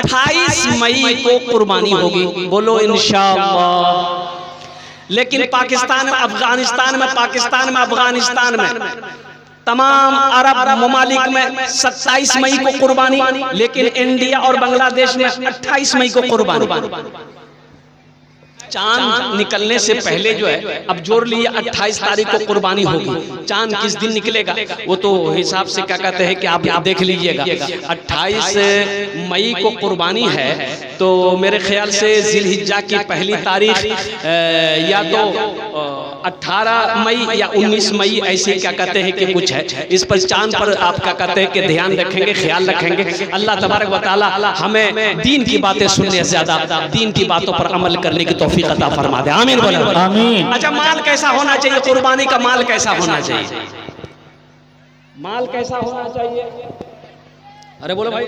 28 मई को कुर्बानी होगी, बोलो इंशाअल्लाह। लेकिन पाकिस्तान, अफगानिस्तान में, पाकिस्तान में, अफगानिस्तान में, तमाम अरब ममालिक में 27 मई को कुर्बानी, लेकिन इंडिया और बांग्लादेश में 28 मई को कुर्बानी। चांद निकलने से पहले जो है, अब जोड़ लिया 28 तारीख को कुर्बानी होगी। चांद किस दिन निकलेगा वो तो हिसाब से क्या कहते हैं कि आप देख लीजिएगा। 28 मई को कुर्बानी है, तो मेरे ख्याल से जिलहिज्जा की पहली तारीख या तो 18 मई या 19 मई ऐसे क्या कहते हैं कि कुछ है। इस पर चांद पर आप क्या कहते हैं कि ध्यान रखेंगे, ख्याल रखेंगे। अल्लाह तबारक व तआला हमें दीन की बातें सुनने से ज्यादा दीन की बातों पर अमल करने की तौफीक अता फरमा दे। आमीन बोलो आमीन। अच्छा, माल कैसा होना चाहिए? कुर्बानी का माल कैसा होना चाहिए? माल कैसा होना चाहिए? अरे बोलो भाई।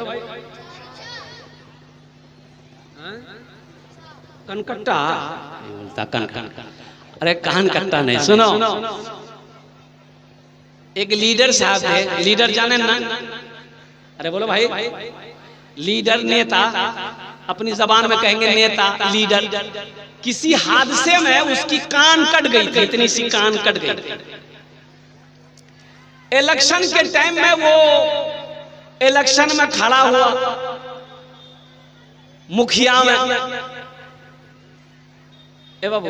कनकट्टा बोलता, कन अरे कान कट्टा नहीं, सुनो। एक लीडर साहब थे, लीडर जाने ना? अरे बोलो भाई। लीडर, नेता, अपनी जबान में कहेंगे नेता, लीडर। किसी हादसे में उसकी कान कट गई थी, इतनी सी कान कट गई थी। इलेक्शन के टाइम में वो इलेक्शन में खड़ा हुआ, मुखिया में। ए बाबू,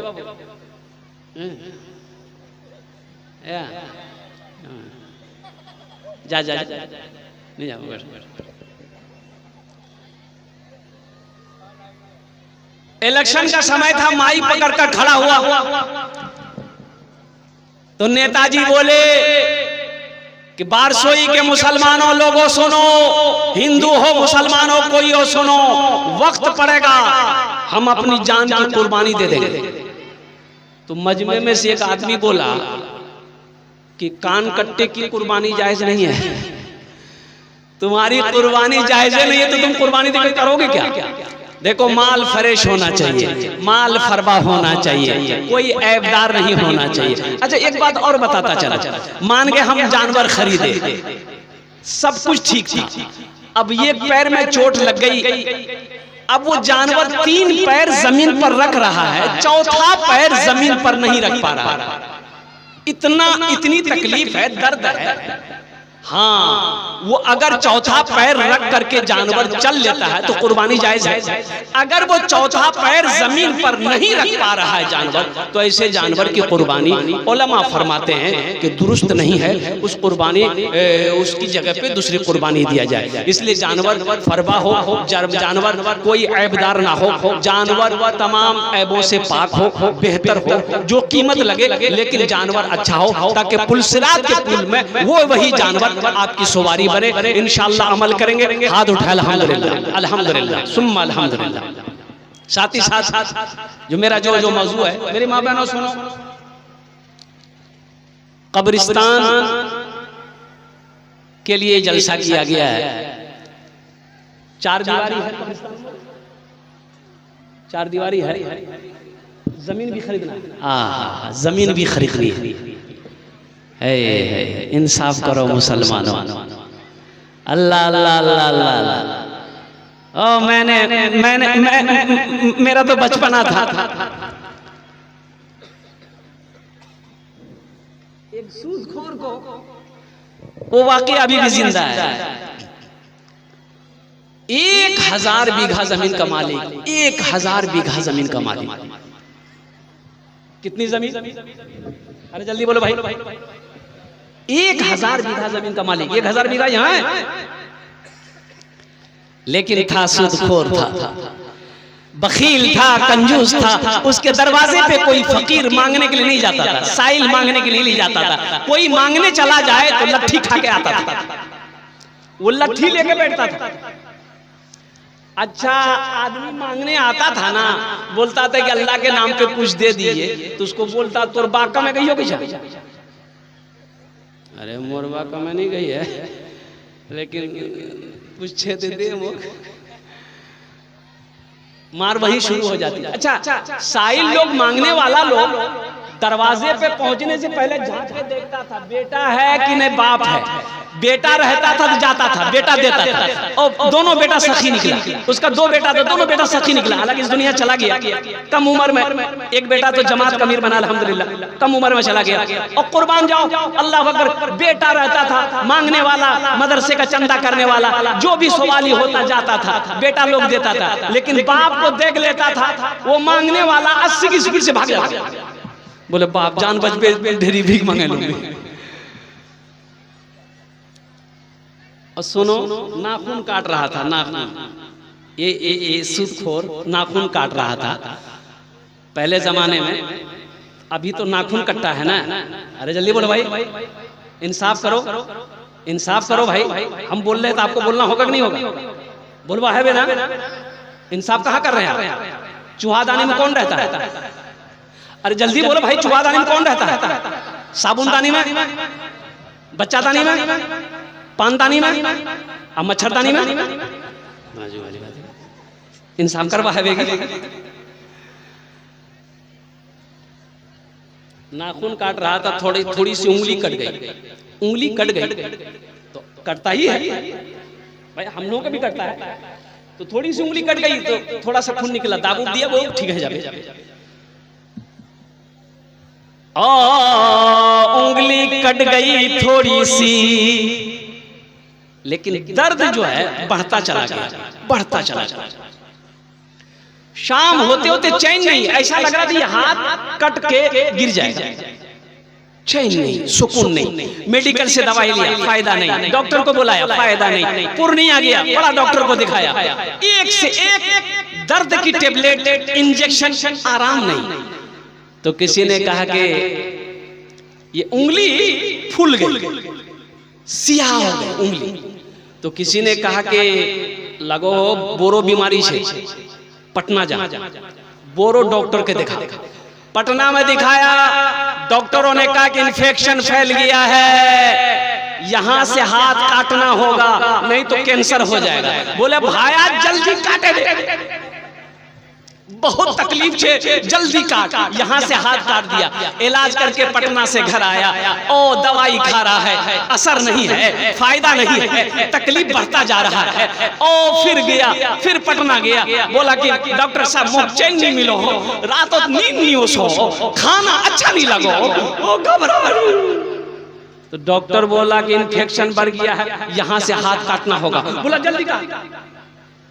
जा जा नहीं जा। इलेक्शन का समय था, माइक पकड़कर खड़ा हुआ, तो नेताजी बोले कि बारसोई के मुसलमानों लोगों सुनो, हिंदू हो मुसलमानों कोई हो सुनो, वक्त पड़ेगा हम अपनी जान की कुर्बानी दे देंगे। तो मजमे में से एक आदमी बोला कि कान कट्टे की कुर्बानी जायज नहीं है, तुम्हारी कुर्बानी जायज नहीं है तो तुम कुर्बानी देकर करोगे क्या? देखो, माल फ्रेश होना चाहिए, माल फरबा होना चाहिए, कोई ऐबदार नहीं होना चाहिए। अच्छा, एक बात और बताता चला, मान के हम जानवर खरीदे, सब कुछ ठीक था, अब ये पैर में चोट लग गई, अब वो जानवर 3 पैर जमीन पर रख रहा है, 4था पैर जमीन पर नहीं रख पा रहा, इतनी तकलीफ है, दर्द है। हाँ, वो अगर 4था पैर रख करके जानवर चल लेता है तो कुर्बानी जायज है। अगर वो 4था पैर जमीन पर नहीं रख पा रहा है जानवर, तो ऐसे जानवर की कुर्बानी उलमा फरमाते हैं कि दुरुस्त नहीं है, उस कुर्बानी उसकी जगह पे दूसरी कुर्बानी दिया जाए। इसलिए जानवर फरबा हो, जानवर कोई ऐबदार ना हो, जानवर तमाम ऐबों से पाक हो, बेहतर हो, जो कीमत लगे, लेकिन जानवर अच्छा हो, ताकि पुलसिरात के पुल में वो वही जानवर आपकी सवारी बने। इंशाअल्लाह अमल करेंगे। हाथ उठाए अल्हम्दुलिल्लाह, अल्हम्दुलिल्लाह, सुम्मा अल्हम्दुलिल्लाह। साथ ही साथ जो मेरा जो मौजू है, मेरी माँ बहनों सुनो, कब्रिस्तान के लिए जलसा किया गया है। 4 दीवारी है, 4 दीवारी है, जमीन भी खरीदना है, जमीन भी खरीदनी है। इंसाफ करो मुसलमानों, अल्लाह अल्लाह अल्लाह अल्लाह। ओ मैंने मेरा तो बचपना था, एक सूदखोर को, वो वाकई अभी भी जिंदा है, 1000 बीघा जमीन का मालिक, 1000 बीघा जमीन का मालिक। कितनी जमीन? अरे जल्दी बोलो भाई। 1000 बीघा जमीन का मालिक, 1000 बीघा यहाँ है, लेकिन था सूदखोर था, बखील था, कंजूस था। उसके दरवाजे पे कोई फकीर मांगने के लिए नहीं जाता था, साइल मांगने के लिए नहीं जाता था। कोई मांगने चला जाए तो लट्ठी खा के आता था, वो लट्ठी लेके बैठता था। अच्छा, आदमी मांगने आता था ना, बोलता था कि अल्लाह के नाम पे कुछ दे दीजिए, तो उसको बोलता तोर बाका में गई हो कि? अरे मोर बाका में नहीं गई है, लेकिन कुछ छे दे वो, मार वही शुरू हो जाती है। अच्छा, साइल लोग, मांगने वाला लोग दरवाजे पे पहुंचने से पहले झांक के देखता था, बेटा है कि नहीं बाप है। बेटा रहता था तो जाता था, बेटा देता था, और दोनों बेटा सखी निकला। उसका 2 बेटा था, दोनों बेटा सखी निकला। हालांकि इस दुनिया चला गया कम उम्र में। एक बेटा तो जमात का अमीर बना, अल्हम्दुलिल्लाह, कम उम्र में चला गया। और कुर्बान जाओ, अल्लाह अकबर, बेटा रहता था मांगने वाला, मदरसे का चंदा करने वाला, जो भी सवाली होता जाता था, बेटा लोग देता था। लेकिन बाप को देख लेता था, वो मांगने वाला 80 की स्पीड से भाग जाता। बोले बाप जान बच पे ढेरी भीख मांगे लूंगी। और सुनो, नाखून काट रहा था, नाखून, ये सूदखोर नाखून काट रहा था पहले जमाने में। अभी तो नाखून कटता है ना। अरे जल्दी बोलो भाई, इंसाफ करो, इंसाफ करो भाई। हम बोल रहे हैं तो आपको बोलना होगा कि नहीं होगा? बोलवा है बेना, इंसाफ कहाँ कर रहे हैं? चूहादानी में कौन रहता है? अरे जल्दी बोलो भाई, चूहादानी में कौन रहता है? साबुनदानी में, बच्चादानी में, पानदानी में, अब मच्छरदानी में। इंसान करवा है बेगी। नाखून काट रहा था, थोड़ी सी उंगली कट गई। उंगली कट गई तो कटता ही है भाई, हम लोगों का भी कटता है। तो थोड़ी सी उंगली कट गई तो थोड़ा सा खून निकला, दाबूब दिया, वो ठीक है जावे। उंगली कट गई थोड़ी सी, लेकिन दर्द जो है बढ़ता चला गया, बढ़ता चला गया। शाम होते होते चैन नहीं, ऐसा लग रहा था ये हाथ कट के गिर जाएगा। चैन नहीं, सुकून नहीं। मेडिकल से दवाई लिया, फायदा नहीं। डॉक्टर को बुलाया, फायदा नहीं। पूर्णिया गया, बड़ा डॉक्टर को दिखाया, एक से एक दर्द की टेबलेट, इंजेक्शन, आराम नहीं। तो किसी ने कहा कि ये उंगली फूल गई, सियाह हो गई उंगली। तो किसी ने कहा कि लगो बोरो बीमारी से पटना जा, बोरो डॉक्टर के दिखा। पटना में दिखाया, डॉक्टरों ने कहा कि इन्फेक्शन फैल गया है, यहाँ से हाथ काटना होगा नहीं तो कैंसर हो जाएगा। बोले भाया जल्दी काटे दे, बहुत तकलीफ से जल्दी काट। यहाँ से हाथ काट दिया, इलाज करके पटना से घर आया। ओ दवाई खा रहा है, असर नहीं है, फायदा नहीं है, तकलीफ बढ़ता जा रहा है। ओ फिर गया, फिर पटना गया, बोला कि डॉक्टर साहब मुझे चैन नहीं मिलो हो, रात और नींद नहीं हो सो, खाना अच्छा नहीं लगो, ओ घबरा। तो डॉक्टर बोला कि इन्फेक्शन बढ़ गया है, यहाँ से हाथ काटना होगा। बोला जल्दी काट।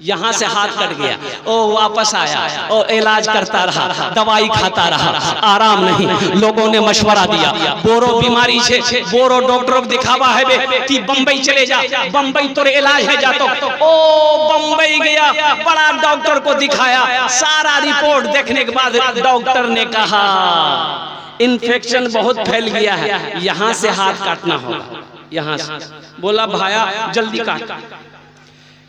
यहाँ से हाथ कट गया, ओ वापस आया, ओ इलाज करता रहा, दवाई खाता रहा, आराम नहीं। लोगों ने मशवरा दिया, बोरो बीमारी से बोरो डॉक्टर को दिखावा है बे कि बम्बई चले जा, बम्बई तो इलाज है जा। तो ओ बम्बई गया, बड़ा डॉक्टर को दिखाया, सारा रिपोर्ट देखने के बाद डॉक्टर ने कहा इन्फेक्शन बहुत फैल गया है, यहाँ से हाथ काटना होगा। यहाँ से बोला भाया जल्दी काट।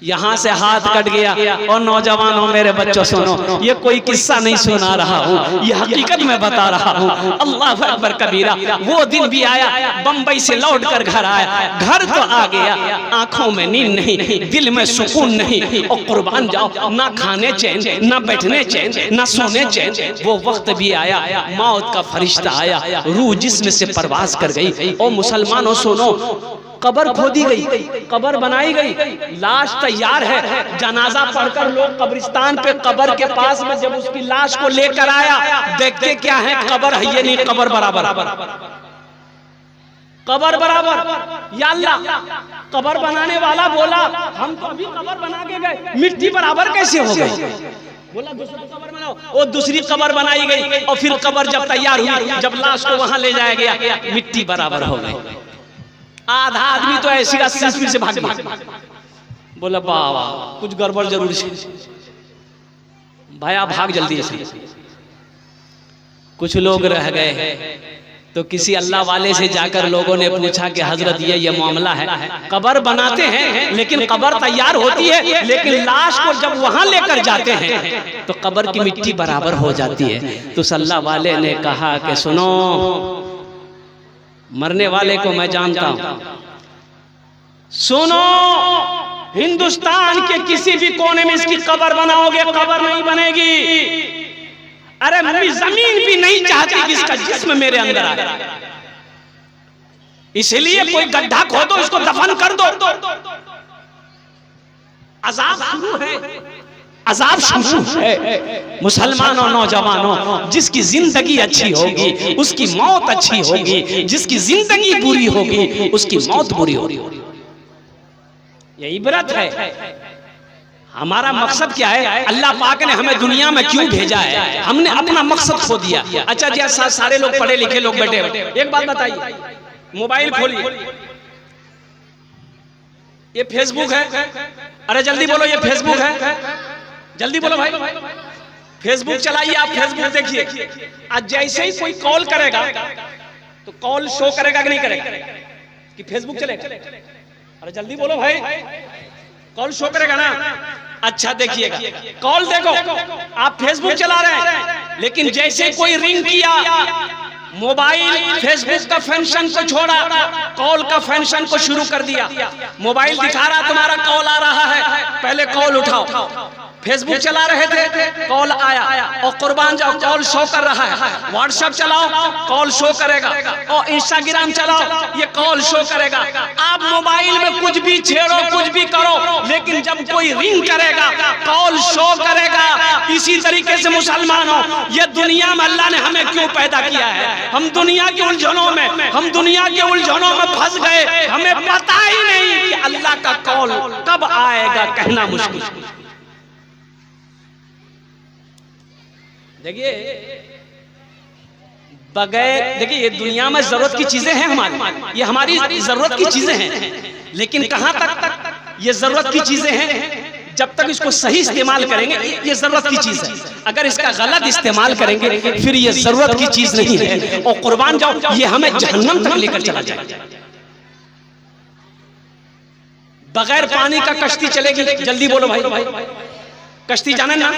यहाँ से हाथ कट गया। और नौजवानों, मेरे बच्चों सुनो, ये कोई किस्सा नहीं सुना रहा हूँ, ये हकीकत में बता रहा हूँ। अल्लाह अकबर कबीरा। वो दिन भी आया, बम्बई से लौट कर घर आया, घर तो आ गया, आंखों में नींद नहीं, दिल में सुकून नहीं। और कुर्बान जाओ, ना खाने चैन, ना बैठने चैन, ना सोने चैन। वो वक्त भी आया, मौत का फरिश्ता आया, रूह जिस्म से परवाज कर गई। ओ मुसलमानों सुनो, कब्र खोदी गई, कब्र बनाई गई, लाश तैयार है। जनाजा पढ़कर लोग कब्रिस्तान पे कब्र के पास में जब उसकी लाश को लेकर आया, देखते क्या है, कब्र है ये नहीं, कब्र बराबर, कब्र बराबर। या अल्लाह, कब्र बनाने वाला बोला हम तो अभी कब्र बना के गए, मिट्टी बराबर कैसे हो गई? बोला दूसरी कब्र बनाओ। वो दूसरी कब्र बनाई गई, और फिर कब्र जब तैयार हुई, जब लाश को वहां ले जाया गया, मिट्टी बराबर हो गई। आधा आदमी तो ऐसी 80 स्पीड से भाग गया। बोला बाबा कुछ गड़बड़ जरूर है भाई, भाग जल्दी से। कुछ लोग रह गए, तो किसी अल्लाह वाले से जाकर लोगों ने पूछा कि हजरत ये मामला है, कब्र बनाते हैं लेकिन कब्र तैयार होती है, लेकिन लाश को जब वहां लेकर जाते हैं तो कब्र की मिट्टी बराबर हो जाती है। तो अल्लाह वाले ने कहा कि सुनो, मरने वाले को मैं जानता हूं, सुनो, हिंदुस्तान के किसी भी कोने में इसकी कब्र बनाओगे, कब्र नहीं बनेगी। अरे मेरी जमीन भी नहीं चाहती कि इसका जिस्म मेरे अंदर आए। इसलिए कोई गड्ढा खोदो, इसको दफन कर दो। अजाब शुरू है, अजाब शुरू है। मुसलमानों, नौजवानों, जिसकी जिंदगी अच्छी होगी उसकी मौत अच्छी होगी, जिसकी जिंदगी बुरी होगी उसकी मौत बुरी होगी। ये इबरत है। हमारा मकसद क्या है? अल्लाह पाक ने हमें दुनिया में क्यों भेजा है? हमने अपना मकसद खो दिया। अच्छा जी, सारे लोग पढ़े लिखे लोग बैठे हैं, एक बात बताइए, मोबाइल खोलिए, ये फेसबुक है। अरे जल्दी बोलो, ये फेसबुक है, जल्दी बोलो भाई। फेसबुक चलाइए, आप फेसबुक देखिए। आज जैसे ही कोई कॉल करेगा तो कॉल शो करेगा कि नहीं करेगा? कि फेसबुक चलेगा? अरे जल्दी बोलो भाई, कॉल शो करेगा ना? अच्छा देखिएगा, कॉल देखो, आप फेसबुक चला रहे हैं, लेकिन जैसे कोई रिंग किया, मोबाइल फेसबुक का फंक्शन को छोड़ा, कॉल का फंक्शन को शुरू कर दिया। मोबाइल दिखा रहा तुम्हारा कॉल आ रहा है, पहले कॉल उठाओ। फेसबुक चला रहे थे, कॉल आया, और कुर्बान जाओ, कॉल शो कर रहा है। व्हाट्सएप चलाओ, कॉल शो करेगा, और इंस्टाग्राम चलाओ, ये कॉल शो करेगा। आप मोबाइल में कुछ भी छेड़ो, कुछ भी करो, लेकिन जब कोई रिंग करेगा कॉल शो करेगा। इसी तरीके से मुसलमानों, ये दुनिया में अल्लाह ने हमें क्यों पैदा किया है? हम दुनिया के उलझनों में फंस गए, हमें पता ही नहीं कि अल्लाह का कॉल कब आएगा, कहना मुश्किल। देखिए ये दुनिया में जरूरत की चीजें हैं हमारी, ये हमारी जरूरत की चीजें हैं, लेकिन कहां तक ये जरूरत की चीजें हैं? जब तक इसको सही इस्तेमाल करेंगे ये जरूरत की चीज है, अगर इसका गलत इस्तेमाल करेंगे फिर ये जरूरत की चीज नहीं है। और कुर्बान जाओ, ये हमें जहन्नम तक लेकर चला जाएगा। बगैर पानी का कश्ती चलेगी? जल्दी बोलो भाई, कश्ती जाने ना,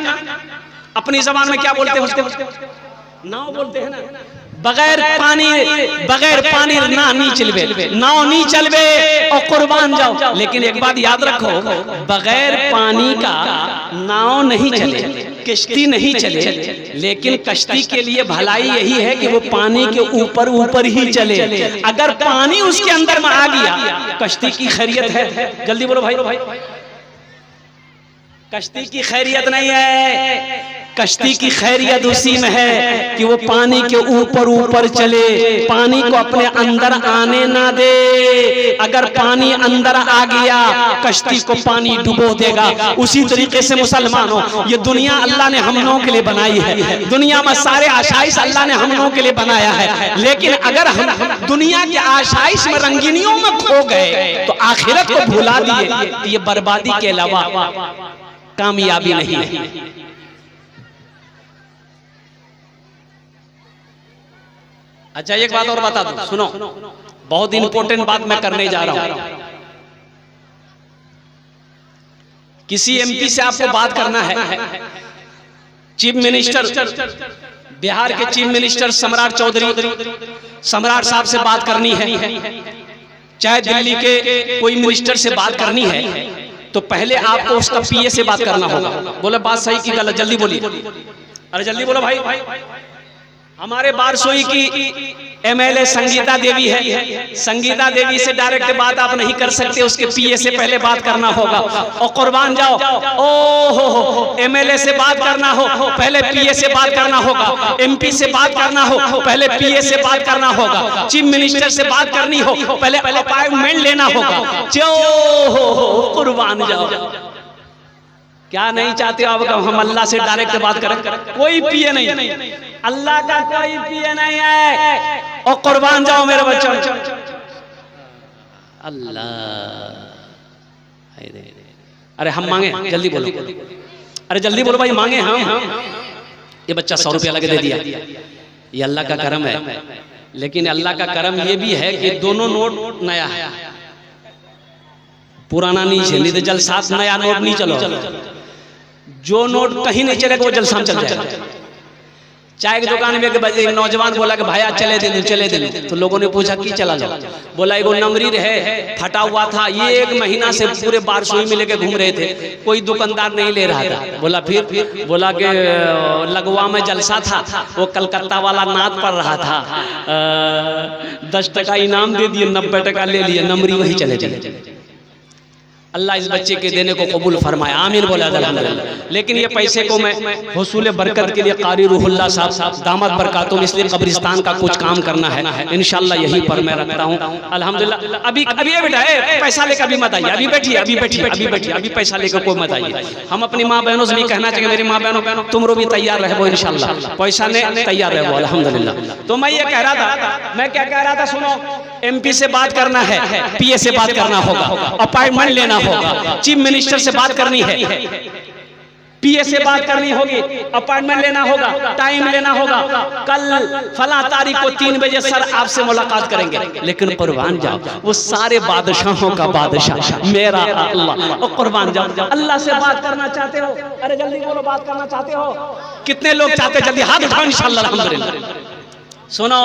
अपनी जबान में क्या बोलते हैं उसको? नाव बोलते हैं ना। बगैर पानी ना नहीं चलबे, नाव नहीं चलबे, और कुर्बान जाओ। लेकिन एक बात याद रखो, बगैर पानी का नाव नहीं चले, कश्ती नहीं चले, लेकिन कश्ती के लिए भलाई यही है कि वो पानी के ऊपर ही चले। अगर पानी उसके अंदर में आ गया, कश्ती की खैरियत है? जल्दी बोलो भाई, कश्ती की खैरियत नहीं है। कश्ती की खैरियत उसी में है कि वो पानी के ऊपर चले, पानी को अपने अंदर आने ना दे। अगर पानी अंदर आ गया, कश्ती को पानी डुबो देगा। उसी तरीके से मुसलमानों, ये दुनिया अल्लाह ने हम लोगों के लिए बनाई है, दुनिया में सारे आशाइश अल्लाह ने हम लोगों के लिए बनाया है, लेकिन अगर हम दुनिया के आशाइश में, रंगीनियों में खो गए तो आखिरत को भुला दिए, तो ये बर्बादी के अलावा कामयाबी नहीं है। अच्छा एक बात और बता दूं, सुनो, बहुत इंपॉर्टेंट बात मैं करने जा रहा हूं। किसी एमपी से आपको बात करना है, चीफ मिनिस्टर, बिहार के चीफ मिनिस्टर सम्राट चौधरी, सम्राट साहब से बात करनी है, चाहे दिल्ली के कोई मिनिस्टर से बात करनी है, तो पहले आपको उसका पीए से बात करना होगा। बोले बात सही की गलत? जल्दी बोलिए, अरे जल्दी बोलो भाई। हमारे बारसोई की एमएलए संगीता देवी है, संगीता देवी से डायरेक्ट बात आप नहीं कर सकते, उसके पीए से पहले बात करना होगा। और कुर्बान जाओ, ओ एमएलए से बात करना हो, पहले पीए से बात करना होगा। एमपी से बात करना हो, पहले पीए से बात करना होगा। चीफ मिनिस्टर से बात करनी हो, पहले अपॉइंटमेंट लेना होगा। कुर्बान जाओ, क्या नहीं चाहते हो अब हम अल्लाह से डायरेक्ट बात करें? कोई पीए नहीं, अल्लाह का कोई पीए नहीं है। और कुर्बान जाओ मेरे बच्चों, अल्लाह, अरे हम मांगे, जल्दी बोलो, अरे जल्दी बोलो भाई, मांगे हम। ये बच्चा 100 रुपया लगे दे दिया, ये अल्लाह का करम है। लेकिन अल्लाह का करम ये भी है कि दोनों नोट नया है, पुराना नहीं है, नहीं तो जलसात नया नोट नहीं चलो। जो नोट कहीं नहीं चलेगा वो जलसा में चल जाएगा। चाय की दुकान में एक नौजवान बोला कि भाई चले दे चले दे। तो लोगों ने पूछा कि चला जाओ। बोला एगो नमरीर है फटा हुआ था, ये 1 महीना से पूरे बारसोई में लेके घूम रहे थे, कोई दुकानदार नहीं ले रहा था। बोला फिर बोला कि लगवा में जलसा था, वो कलकत्ता वाला नाद पड़ रहा था, 10 टका इनाम दे दिए, 90 टका ले लिए, नमरी वही चले चले। अल्लाह इस बच्चे के देने को कबूल फरमाए, आमीन बोला अल्हम्दुलिल्लाह। लेकिन ये पैसे को मैं हुसूल बरकत के लिए कारी रूहुल्लाह साहब दामत बरकातुम, इसलिए कब्रिस्तान का कुछ काम करना है इंशाल्लाह, यही पर मैं रखता हूँ अल्हम्दुलिल्लाह। अभी ये बेटा पैसा लेकर अभी मत आइए, अभी बैठिए अभी बैठिए अभी बैठिए, अभी पैसा लेकर कोई मत आइए। हम अपनी माँ बहनों से भी कहना चाहिए, मेरी माँ बहनों तुम भी तैयार रहो इंशाल्लाह, पैसा ने तैयार रहो अल्हम्दुलिल्लाह। तो मैं ये कह रहा था, मैं क्या कह रहा था, सुनो, MP से बात करना है, PA से बात करना होगा, अपॉइंटमेंट लेना होगा, चीफ मिनिस्टर से बात करनी है, PA से बात करनी होगी, अपॉइंटमेंट लेना होगा, टाइम लेना होगा, कल फला तारीख को 3 बजे सर आपसे मुलाकात करेंगे। लेकिन कुर्बान जाओ, वो सारे बादशाहों का बादशाह मेरा अल्लाह, और कुर्बान जाओ, अल्लाह से बात करना चाहते हो, अरे जल्दी बोलो, बात करना चाहते हो? कितने लोग चाहते, जल्दी हाथ उठाओ इंशाअल्लाह अल्हम्दुलिल्लाह। सुनो,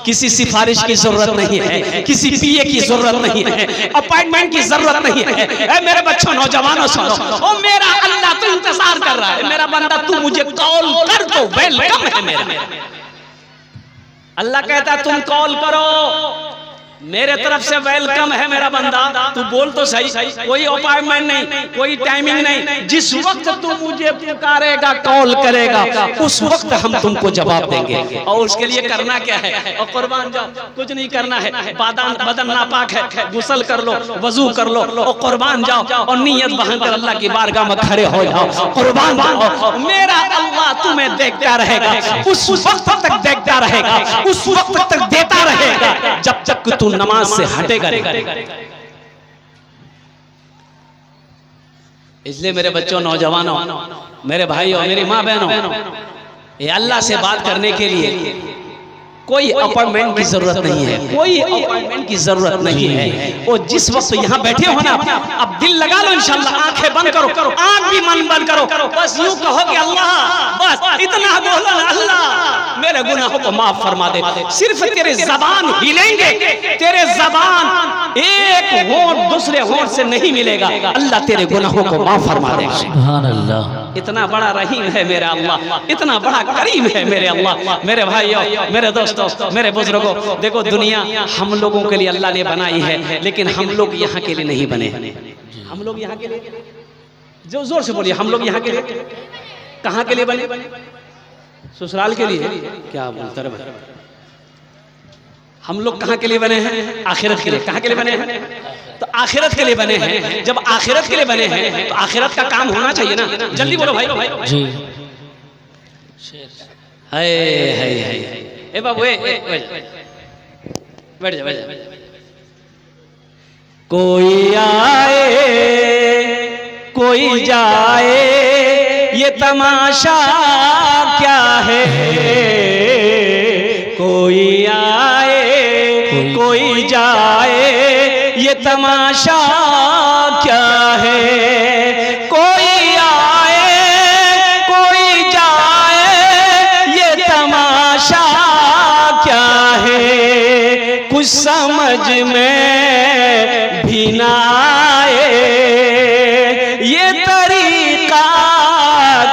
किसी सिफारिश की जरूरत नहीं है, किसी PA की जरूरत नहीं है, अपॉइंटमेंट की जरूरत नहीं है। ए मेरे बच्चों, नौजवानों, सुनो, ओ मेरा अल्लाह तो इंतजार कर रहा है, मेरा बंदा तू मुझे कॉल कर दो, वेलकम है मेरा। अल्लाह कहता तुम कॉल करो, मेरे तरफ से वेलकम है मेरा बंदा, तू बोल तो सही, कोई अपॉइंटमेंट नहीं, कोई टाइमिंग नहीं, जिस वक्त तू मुझे पुकारेगा, कॉल करेगा, उस वक्त हम तुमको जवाब देंगे। और उसके लिए करना क्या है? और कुर्बान जाओ, कुछ नहीं करना है, बदन नापाक है, गुस्ल कर लो, वजू कर लो, और कुर्बान जाओ, और नीयत बहाकर अल्लाह की बारगाह में खड़े हो जाओ, कुर्बान जाओ, मेरा अल्लाह तुम्हें देखता रहेगा, उस वक्त तक देखता रहेगा, उस वक्त तक देता रहेगा जब तक तू नमाज से हटेगा। इसलिए मेरे बच्चों, नौजवानों, मेरे भाइयों, मेरी माँ बहनों, ये अल्लाह से बात करने के लिए कोई अपॉइंटमेंट की जरूरत नहीं है, कोई अपॉइंटमेंट की जरूरत नहीं है। वो जिस वक्त यहाँ बैठे हो ना, अब दिल लगा लो इंशाल्लाह, आंखें बंद करो, आंख भी मन बंद करो, बस यूं कहो कि अल्लाह, बस इतना बोलो ना, अल्लाह मेरे गुनाहों को माफ फरमा दे। सिर्फ तेरे जबान हिलेंगे, तेरे जबान एक होंठ दूसरे होंठ से नहीं मिलेगा, अल्लाह तेरे गुनाहों को माफ फरमा देगा। सुभान अल्लाह, इतना बड़ा रहीम है मेरा अल्लाह, इतना बड़ा करीम है मेरे अल्लाह। मेरे भाइयों, मेरे दोस्तों, मेरे बुजुर्गों, देखो दुनिया हम लोगों के लिए अल्लाह ने बनाई है, लेकिन हम लोग यहाँ के लिए नहीं बने। हम लोग यहाँ के लिए, जो जोर से बोलिए, हम लोग यहाँ के लिए कहाँ के लिए बने? ससुराल के लिए? क्या बोलते रहे, हम लोग कहाँ के लिए बने हैं? आखिरत के लिए। कहाँ के लिए बने हैं? तो आखिरत के लिए बने हैं। जब आखिरत के लिए बने हैं तो आखिरत का काम होना चाहिए ना। जल्दी बोलो भाई जी। हाय हाय हाय, ए बाबू, बैठ जा, बैठ जा। कोई आए कोई जाए, ये तमाशा क्या है? कोई आए कोई जाए, ये तमाशा क्या है? कोई आए कोई जाए, ये तमाशा क्या है? कुछ समझ में भी ना आए, ये तरीका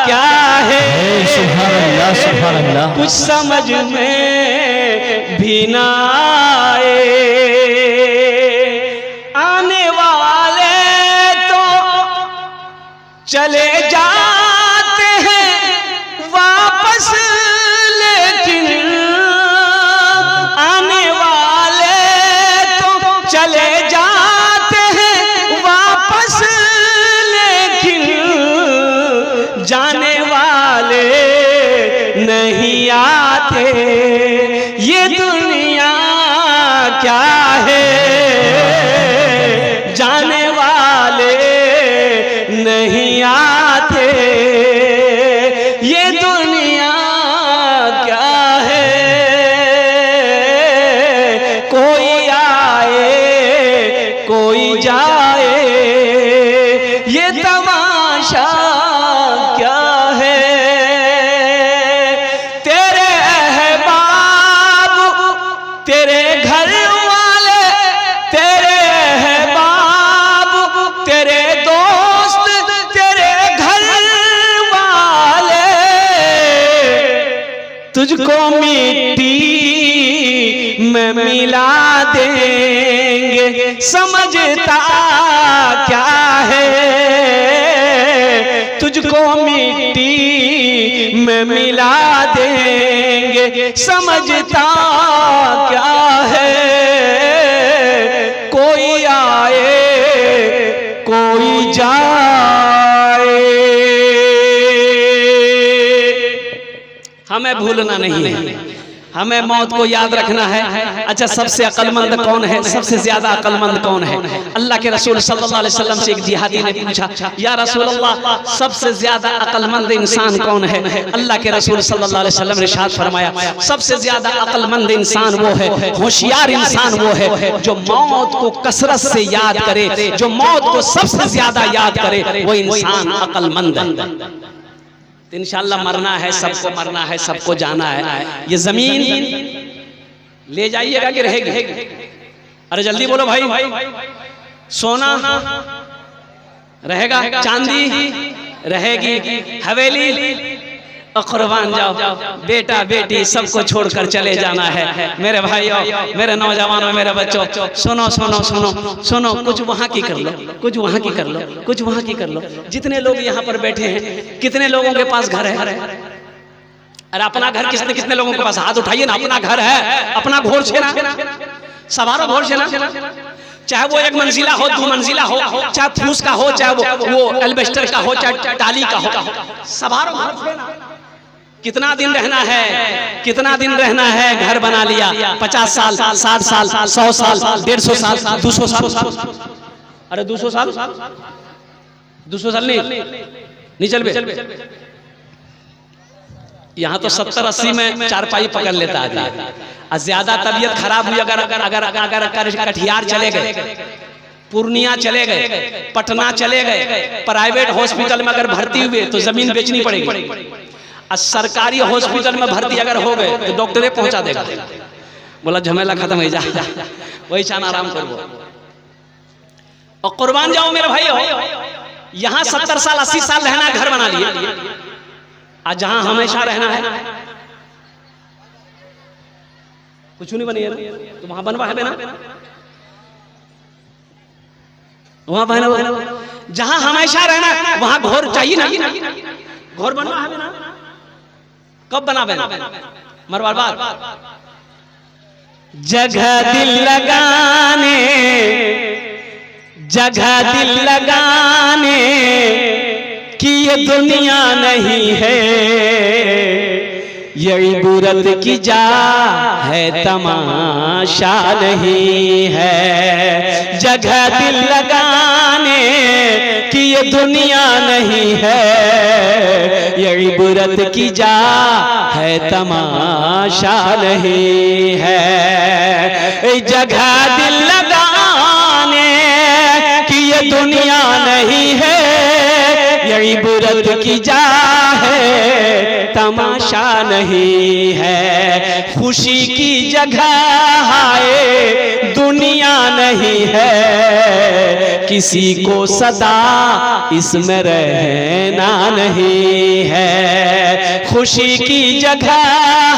क्या है? सुभान अल्लाह, सुभान अल्लाह। कुछ समझ में भी ना आए, आने वाले तो चले जाते हैं वापस, लेकिन आने वाले तो चले जाते हैं वापस, लेकिन जाने वाले नहीं आते। ये दुनिया क्या है? जाने वाले नहीं आते। ये दुनिया क्या है? कोई आए कोई जाए, ये तमाशा क्या है? तेरे तुझको मिट्टी में मिला देंगे, समझता क्या है, तुझको मिट्टी में मिला देंगे, समझता क्या है, कोई आए कोई जाए, हमें भूलना नहीं है, हमें मौत को याद रखना है। अच्छा, सबसे अक्लमंद कौन है, सबसे ज्यादा अक्लमंद कौन है? अल्लाह के रसूल सल्लल्लाहु अलैहि वसल्लम से एक जिहादी ने पूछा, या रसूल अल्लाह, सबसे ज्यादा अक्लमंद इंसान कौन है? अल्लाह के रसूल सल्लल्लाहु अलैहि वसल्लम ने इरशाद फरमाया, सबसे ज्यादा अक्लमंद इंसान वो है, होशियार इंसान वो है जो मौत को कसरत से याद करे, जो मौत को सबसे ज्यादा याद करे, वो इंसान अक्लमंद है। इंशाअल्लाह मरना है, सबको मरना है, सबको जाना है। ये जमीन ले जाइएगा कि रहेगी? अरे जल्दी बोलो भाई। सोना रहेगा, चांदी रहेगी, हवेली और कुर्बान जाओ, बेटा बेटी सबको छोड़कर चले जाना है। मेरे भाइयों, मेरे नौजवानों, मेरे बच्चों, सुनो सुनो सुनो सुनो, कुछ वहाँ की कर लो, कुछ वहाँ की कर लो, कुछ वहाँ की कर लो। जितने लोग यहाँ पर बैठे हैं, कितने लोगों के पास घर है? अरे अपना घर किसने, कितने लोगों के पास? हाथ उठाइए ना। अपना घर है, अपना घोर छेना, सवारो घोर छेना, चाहे वो एक मंजिला हो, 2 मंजिला हो, चाहे फूस का हो, चाहे वो एल्बेस्टर का हो, चाहे टाली का हो, सवारो घोर छेना। कितना दिन रहना है, कितना दिन रहना है? घर बना लिया, 50 साल, 60 साल, 100 साल, 150 साल, 200 साल। अरे 200 साल, 200 साल नहीं चल बे। यहाँ तो 70-80 में चारपाई पकड़ लेता है। और ज्यादा तबीयत खराब हुई, अगर कटिहार चले गए, पूर्णिया चले गए, पटना चले गए, प्राइवेट हॉस्पिटल में अगर भर्ती हुए तो जमीन बेचनी पड़ेगी। और सरकारी हॉस्पिटल में भर्ती अगर हो गए तो डॉक्टरे पहुंचा देगा, बोला झमेला खत्म हो जा, वही चान आराम करो और कुर्बान जाओ। मेरे भाई, यहाँ 70 साल 80 साल रहना है, घर बना लिए। आज जहां हमेशा रहना है, कुछ नहीं बनी है तो वहां बनवा है ना, वहां बना। जहां हमेशा रहना वहां घोर चाहिए ना, घोर बनवा है ना। कब बना बना मरवार बाद? जगह दिल लगाने, जगह दिल लगाने की ये दुनिया नहीं है, ये इबरत की जा है, तमाशा नहीं है। जगह दिल लगाने की ये दुनिया नहीं है, ये इबरत की जा है, तमाशा नहीं है। जगह दिल लगाने की ये दुनिया नहीं है, ये इबरत की जा है, तमाशा नहीं है। खुशी की जगह है, दुनिया नहीं है, किसी को सदा इसमें रहना नहीं है। खुशी की जगह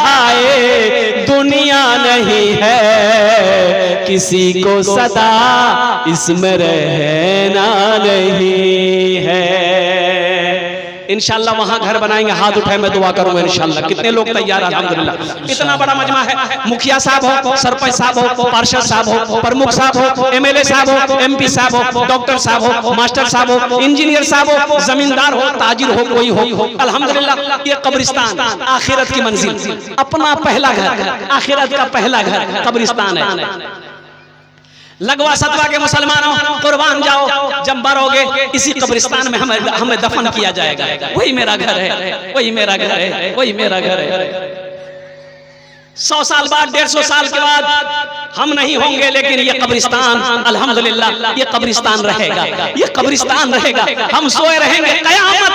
है, दुनिया नहीं है, किसी को सदा इसमें रहना नहीं है। इंशाल्लाह वहां घर बनाएंगे, हाथ उठाए मैं दुआ करूंगा इंशाल्लाह। कितने लोग तैयार हैं? अल्हम्दुलिल्लाह। इतना बड़ा मजमा है, मुखिया साहब हो, सरपंच साहब हो, पार्षद साहब हो, प्रमुख साहब हो, एमएलए साहब हो, एमपी साहब हो, डॉक्टर साहब हो, मास्टर साहब हो, इंजीनियर साहब हो, जमींदार हो, ताजिर हो, कोई हो, अल्हम्दुलिल्लाह। ये कब्रिस्तान आखिरत की मंजिल, अपना पहला घर, आखिरत का पहला घर कब्रिस्तान है। लगवा सतवा के मुसलमानों, कुर्बान जाओ, जब मरोगे इसी कब्रिस्तान में हमें दफन किया जाएगा। वही मेरा घर है, वही मेरा घर है, वही मेरा घर है। 100 साल बाद, 150 साल के बाद हम नहीं होंगे, लेकिन ये कब्रिस्तान अल्हम्दुलिल्लाह ये कब्रिस्तान रहेगा, ये कब्रिस्तान रहेगा। हम सोए रहेंगे, कयामत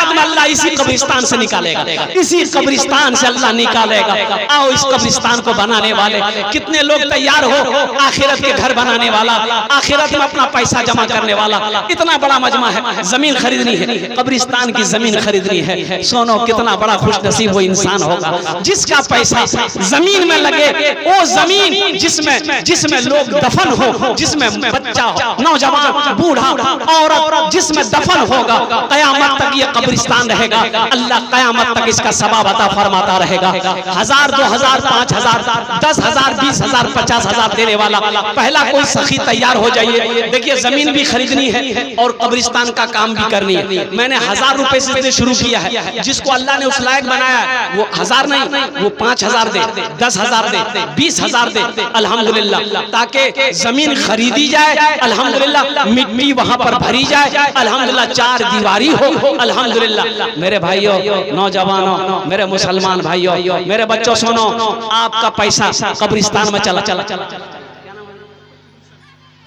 में अल्लाह इसी कब्रिस्तान से निकालेगा, इसी कब्रिस्तान से अल्लाह निकालेगा। आओ इस कब्रिस्तान को बनाने वाले कितने लोग तैयार हो, आखिरत के घर बनाने वाला, आखिरत में अपना पैसा जमा करने वाला। इतना बड़ा मजमा है, जमीन खरीदनी है, कब्रिस्तान की जमीन खरीदनी है। सोनो कितना बड़ा खुश नसीब वो इंसान होगा जिसका पैसा जमीन में लगे। वो जमीन जिसमें लोग दफन हो, जिसमें बच्चा हो, नौजवान, बूढ़ा, औरत, जिसमें दफन होगा, कयामत तक ये कब्रिस्तान रहेगा। अल्लाह कयामत तक इसका सवाब अता फरमाता रहेगा। 1000, 2000, 5000, 10,000, 20,000, 50,000 देने वाला पहला कोई सखी तैयार हो जाइए। देखिए जमीन भी खरीदनी है और कब्रिस्तान का काम भी करनी है। मैंने 1000 रुपए से शुरू किया है। जिसको अल्लाह ने उस लायक बनाया वो 1000 नहीं, वो 5000 दे, 10,000 दे, 20,000 दे, अल्हम्दुलिल्लाह, ताकि जमीन खरीदी जाए, अल्हम्दुलिल्लाह, मिट्टी वहां पर भरी जाए, अल्हम्दुलिल्लाह, 4 दीवारी हो, अल्हम्दुलिल्लाह। मेरे भाइयों, नौजवानों, मेरे मुसलमान भाइयों, मेरे बच्चों, सुनो, आपका पैसा कब्रिस्तान में चला चला चला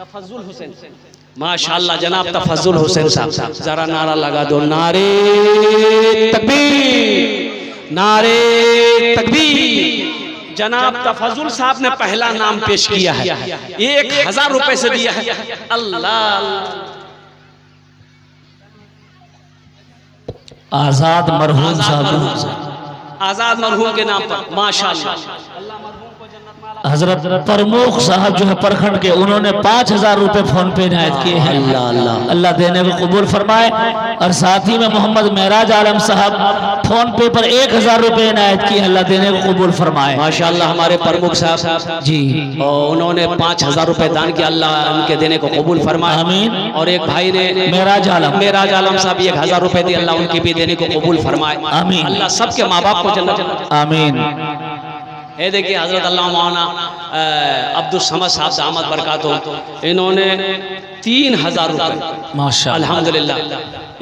तफज्जुल हुसैन, माशाअल्लाह जनाब तफज्जुल हुसैन साहब, जरा नारा लगा दो, नारे तकबीर, नारे तकबीर। जनाब तफज्जुल साहब ने पहला नाम पेश किया है, 1000 रुपए से दिया है। अल्लाह, आजाद मरहूम साहब, आजाद मरहूम के नाम पर माशाअल्लाह। हजरत प्रमुख साहब जो है प्रखंड के, उन्होंने 5000 रुपए फोन पे इनायत किए हैं। अल्लाह अल्लाह अल्लाह देने को कबूल फरमाए। और साथ ही में मोहम्मद महराज आलम साहब फोन पे पर 1000 रुपए इनायत किए, अल्लाह देने को कबूल फरमाए। माशाअल्लाह हमारे प्रमुख साहब जी, और उन्होंने 5000 रुपए दान किया, अल्लाह उनके देने को कबूल फरमाए। आमीन। और एक भाई ने महराज आलम साहब 1000 रुपए दिए, अल्लाह उनके भी देने को कबूल फरमाए। आमीन। अल्लाह सबके माँ बाप को जन्नत। आमीन। ये देखिए हजरत अल्लाह मौलाना अब्दुल समद साहब दामद बरकातहू, इन्होंने 3000 रुपए माशाअल्लाह, अल्हम्दुलिल्लाह,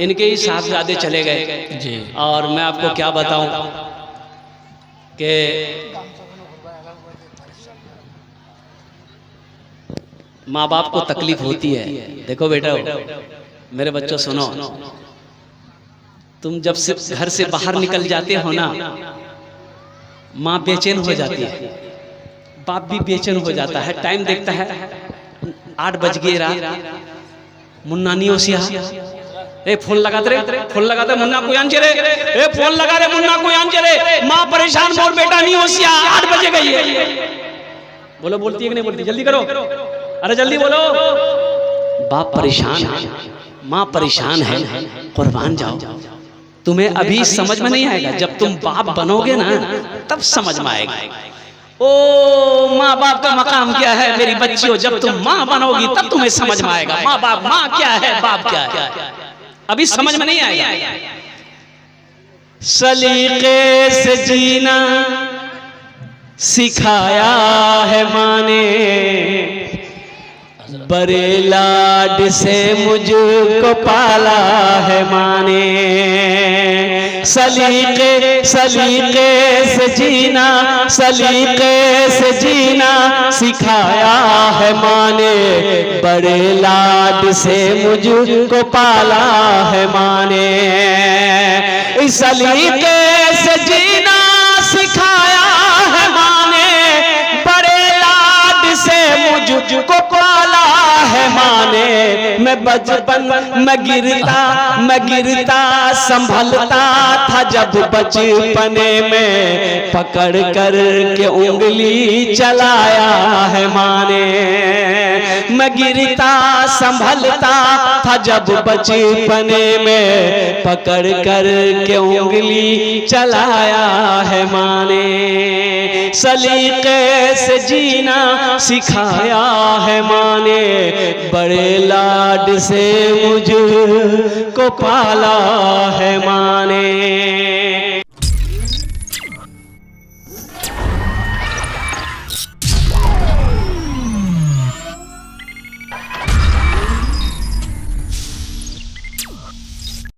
इनके ही साहबजादे चले गए जी। और मैं आपको क्या बताऊं कि माँ बाप को तकलीफ होती है। देखो बेटा, मेरे बच्चों सुनो, तुम जब से घर से बाहर निकल जाते हो ना, माँ बेचैन हो जाती है, बाप भी बेचैन हो जाता है। टाइम देखता है 8 बज गए रात, मुन्ना नहीं होशिया, ए फोन लगाते रे, फोन लगाते मुन्ना को आंचे रे, ए फोन लगा रे मुन्ना को आंचे रे। माँ परेशान, बोल बेटा नहीं होशिया, 8 बजे गई है। बोलो, बोलती है कि नहीं बोलती? जल्दी करो, अरे जल्दी बोलो। बाप परेशान है, माँ परेशान है, कुर्बान जाओ। तुम्हें अभी समझ में नहीं आएगा, जब तुम बाप बनोगे ना तब समझ में आएगा। ओ माँ बाप का मकाम क्या है मेरी बच्चियों, जब तुम माँ बनोगी तब तुम्हें समझ में आएगा। माँ बाप, माँ क्या है, बाप क्या है, अभी समझ में नहीं आएगा। सलीके से जीना सिखाया है माँ ने, बड़े लाड से मुझको पाला है माँ ने। सलीके से जीना, सलीके से जीना सिखाया है माँ ने, बड़े लाड से मुझको पाला है माँ ने। सलीके से जीना सिखाया है माँ ने, बड़े लाड से मुझको पाला है माँ ने। मैं बचपन में गिरता संभलता था, जब बचपने में पकड़ कर के उंगली चलाया है माँ ने। मैं गिरता संभलता था, जब बचपने में पकड़ कर के उंगली चलाया है माँ ने। सलीके से जीना सिखाया है माँ ने, बड़े लाड से मुझको पाला है माँ